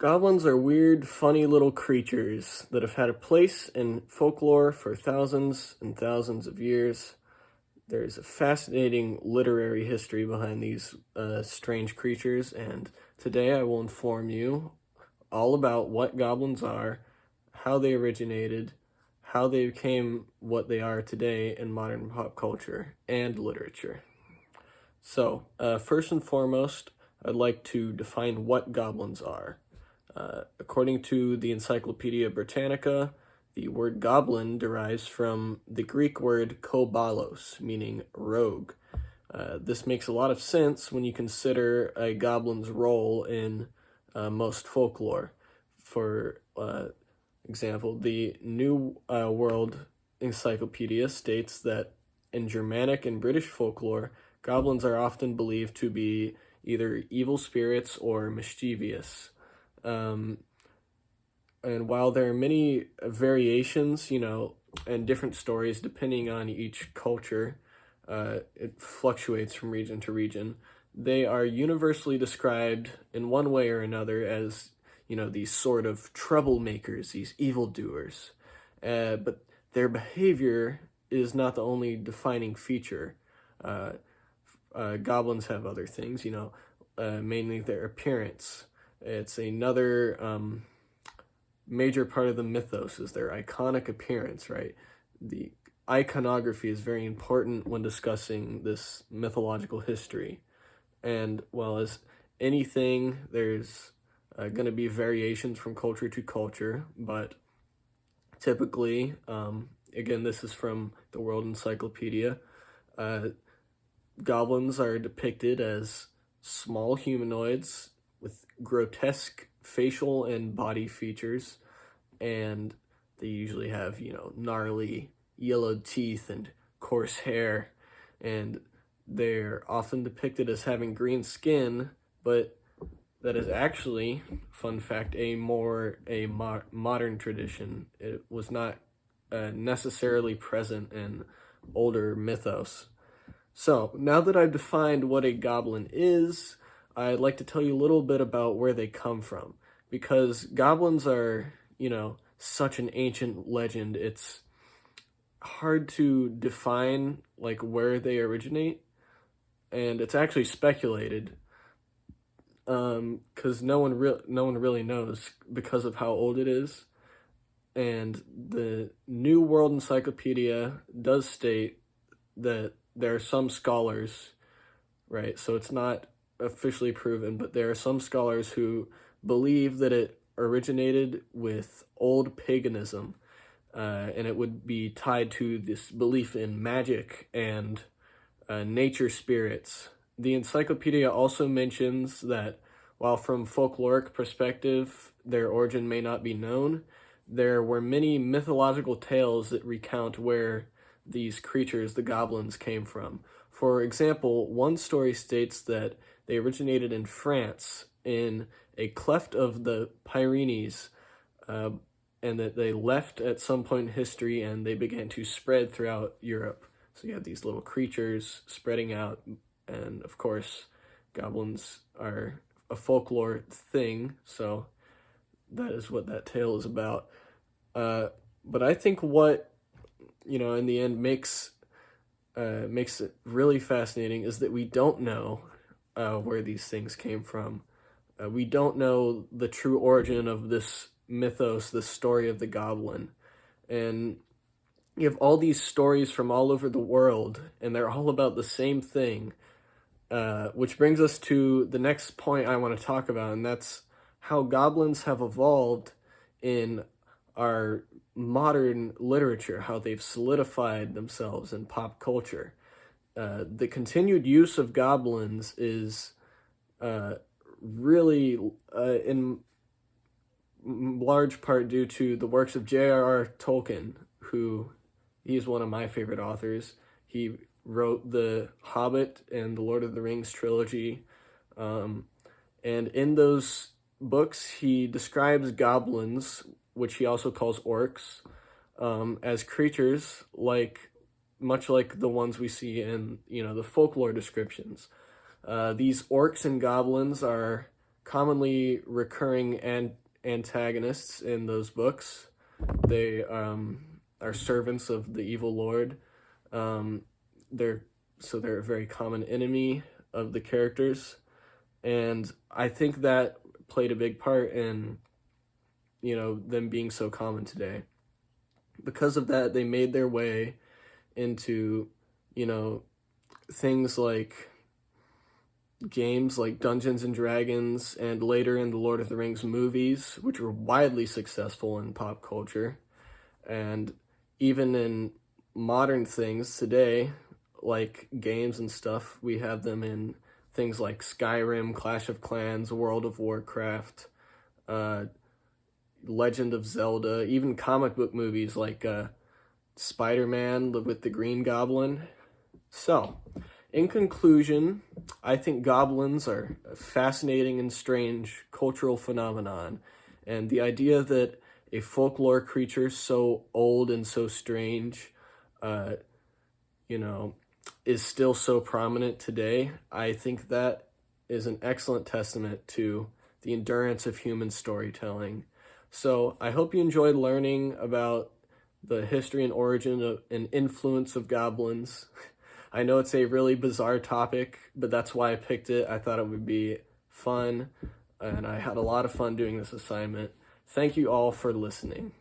Goblins are weird, funny little creatures that have had a place in folklore for thousands and thousands of years. There's a fascinating literary history behind these strange creatures, and today I will inform you all about what goblins are, how they originated, how they became what they are today in modern pop culture and literature. So, first and foremost, I'd like to define what goblins are. According to the Encyclopedia Britannica, the word goblin derives from the Greek word kobalos, meaning rogue. This makes a lot of sense when you consider a goblin's role in most folklore. For example, the New World Encyclopedia states that in Germanic and British folklore, goblins are often believed to be either evil spirits or mischievous. And while there are many variations, and different stories depending on each culture, it fluctuates from region to region. They are universally described in one way or another as, these sort of troublemakers, these evildoers. But their behavior is not the only defining feature. Goblins have other things, mainly their appearance. It's another major part of the mythos is their iconic appearance, right? The iconography is very important when discussing this mythological history. And well, as anything, there's going to be variations from culture to culture, but typically, again, this is from the World Encyclopedia, goblins are depicted as small humanoids with grotesque facial and body features, and they usually have, gnarly yellowed teeth and coarse hair, and they're often depicted as having green skin, but that is actually, fun fact, a modern tradition. It was not necessarily present in older mythos. So, now that I've defined what a goblin is, I'd like to tell you a little bit about where they come from. Because goblins are, such an ancient legend, it's hard to define, where they originate. And it's actually speculated, because no one really knows because of how old it is. And the New World Encyclopedia does state that there are some scholars, right? So it's not officially proven, but there are some scholars who believe that it originated with old paganism, and it would be tied to this belief in magic and nature spirits. The encyclopedia also mentions that while from folkloric perspective their origin may not be known, there were many mythological tales that recount where these creatures, the goblins, came from. For example, one story states that they originated in France in a cleft of the Pyrenees, and that they left at some point in history and they began to spread throughout Europe. So you have these little creatures spreading out, and of course, goblins are a folklore thing, so that is what that tale is about. But I think what, in the end makes it really fascinating is that we don't know where these things came from. We don't know the true origin of this mythos, this story of the goblin. And you have all these stories from all over the world, and they're all about the same thing, which brings us to the next point I want to talk about, and that's how goblins have evolved in our modern literature, how they've solidified themselves in pop culture. The continued use of goblins is really in large part due to the works of J.R.R. Tolkien, who he's one of my favorite authors. He wrote The Hobbit and the Lord of the Rings trilogy, and in those books he describes goblins, which he also calls orcs, as creatures much like the ones we see in the folklore descriptions. These orcs and goblins are commonly recurring antagonists in those books. They are servants of the evil lord. Um, they're a very common enemy of the characters, and I think that played a big part in them being so common today. Because of that, they made their way into you know things like games like Dungeons and Dragons, and later in the Lord of the Rings movies, which were widely successful in pop culture. And even in modern things today, like games and stuff, we have them in things like Skyrim, Clash of Clans, World of Warcraft, uh, Legend of Zelda, even comic book movies like Spider-Man with the Green Goblin. So, in conclusion, I think goblins are a fascinating and strange cultural phenomenon, and the idea that a folklore creature so old and so strange, uh, you know, is still so prominent today, I think that is an excellent testament to the endurance of human storytelling. So I hope you enjoyed learning about the history and origin and influence of goblins. I know it's a really bizarre topic, but that's why I picked it. I thought it would be fun, and I had a lot of fun doing this assignment. Thank you all for listening.